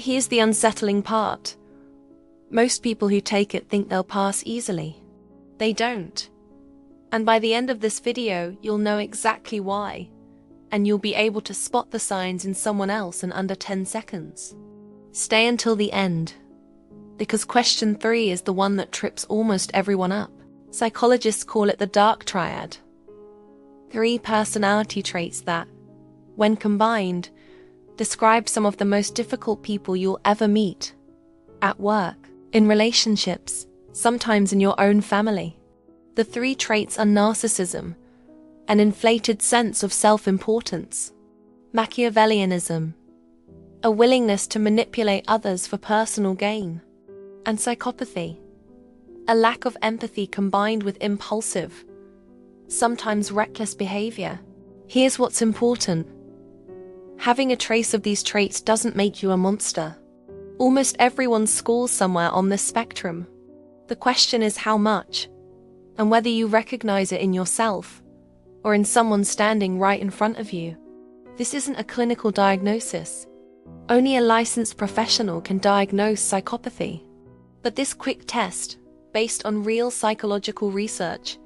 here's the unsettling part. Most people who take it think they'll pass easily. They don't. And by the end of this video, you'll know exactly why. And you'll be able to spot the signs in someone else in under 10 seconds. Stay until the end, because question 3 is the one that trips almost everyone up. Psychologists call it the Dark Triad. 3 personality traits that, when combined, describe some of the most difficult people you'll ever meet. At work, in relationships, sometimes in your own family. The 3 traits are narcissism, an inflated sense of self-importance; Machiavellianism, a willingness to manipulate others for personal gain; and psychopathy, a lack of empathy combined with impulsive, sometimes reckless behavior. Here's what's important. Having a trace of these traits doesn't make you a monster. Almost everyone scores somewhere on this spectrum. The question is how much, and whether you recognize it in yourself, or in someone standing right in front of you. This isn't a clinical diagnosis. Only a licensed professional can diagnose psychopathy. But this quick test, based on real psychological research,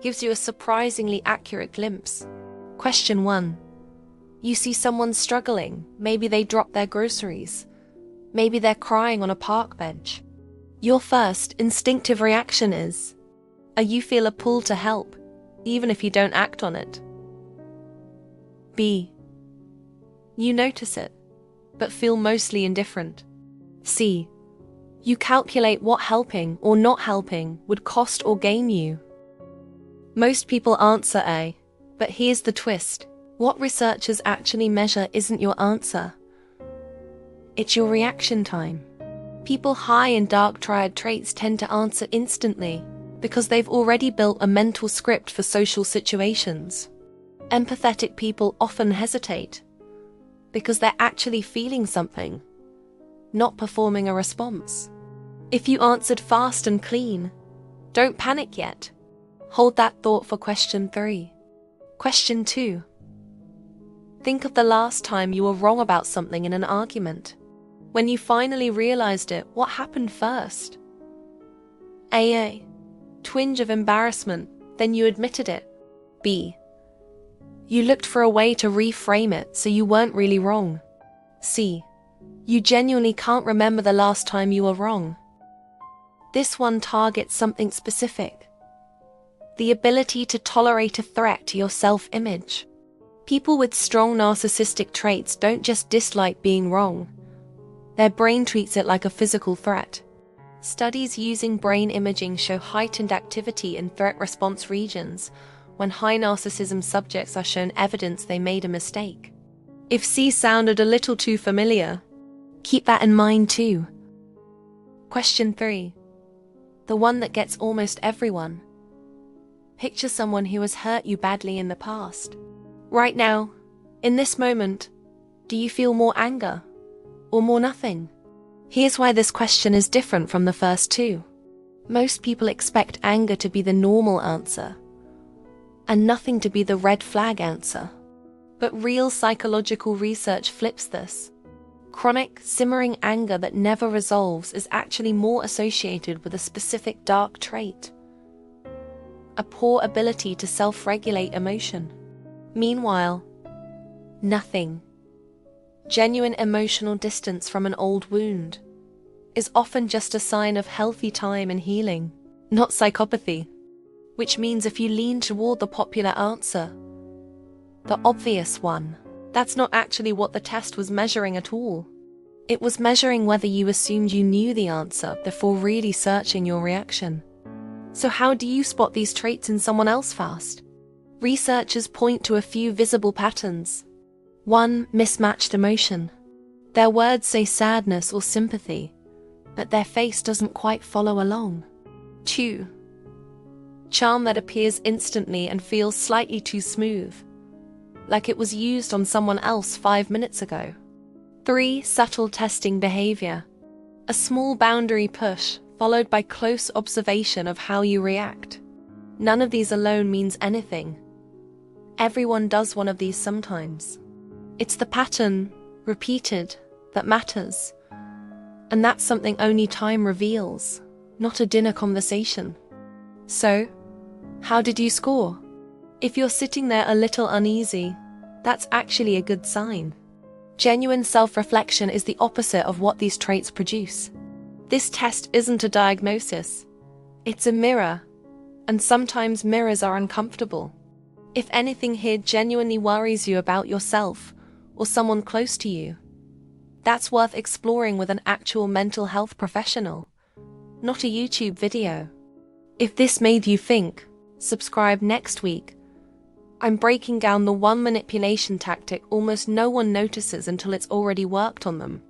gives you a surprisingly accurate glimpse. Question 1. You see someone struggling. Maybe they dropped their groceries. Maybe they're crying on a park bench. Your first instinctive reaction is, you feel a pull to help, even if you don't act on it. B. You notice it, but feel mostly indifferent. C. You calculate what helping or not helping would cost or gain you. Most people answer A, but here's the twist. What researchers actually measure isn't your answer. It's your reaction time. People high in Dark Triad traits tend to answer instantly, because they've already built a mental script for social situations. Empathetic people often hesitate, because they're actually feeling something, not performing a response. If you answered fast and clean, don't panic yet. Hold that thought for question 3. Question 2. Think of the last time you were wrong about something in an argument. When you finally realized it, what happened first? A. Twinge of embarrassment, then you admitted it. B. You looked for a way to reframe it so you weren't really wrong. C. You genuinely can't remember the last time you were wrong. This one targets something specific. The ability to tolerate a threat to your self-image. People with strong narcissistic traits don't just dislike being wrong. Their brain treats it like a physical threat. Studies using brain imaging show heightened activity in threat response regions when high narcissism subjects are shown evidence they made a mistake. If C sounded a little too familiar, keep that in mind too. Question 3. The one that gets almost everyone. Picture someone who has hurt you badly in the past. Right now, in this moment, do you feel more anger or more nothing? Here's why this question is different from the first 2. Most people expect anger to be the normal answer, and nothing to be the red flag answer. But real psychological research flips this. Chronic, simmering anger that never resolves is actually more associated with a specific dark trait: a poor ability to self-regulate emotion. Meanwhile, nothing, genuine emotional distance from an old wound, is often just a sign of healthy time and healing, not psychopathy. Which means if you lean toward the popular answer, the obvious one, that's not actually what the test was measuring at all. It was measuring whether you assumed you knew the answer before really searching your reaction. So how do you spot these traits in someone else fast? Researchers point to a few visible patterns. 1. Mismatched emotion. Their words say sadness or sympathy, but their face doesn't quite follow along. 2. Charm that appears instantly and feels slightly too smooth, like it was used on someone else 5 minutes ago. 3. Subtle testing behavior. A small boundary push, followed by close observation of how you react. None of these alone means anything. Everyone does one of these sometimes. It's the pattern, repeated, that matters. And that's something only time reveals, not a dinner conversation. So, how did you score? If you're sitting there a little uneasy, that's actually a good sign. Genuine self-reflection is the opposite of what these traits produce. This test isn't a diagnosis. It's a mirror, and sometimes mirrors are uncomfortable. If anything here genuinely worries you about yourself or someone close to you, that's worth exploring with an actual mental health professional, not a YouTube video. If this made you think, subscribe next week. I'm breaking down the one manipulation tactic almost no one notices until it's already worked on them.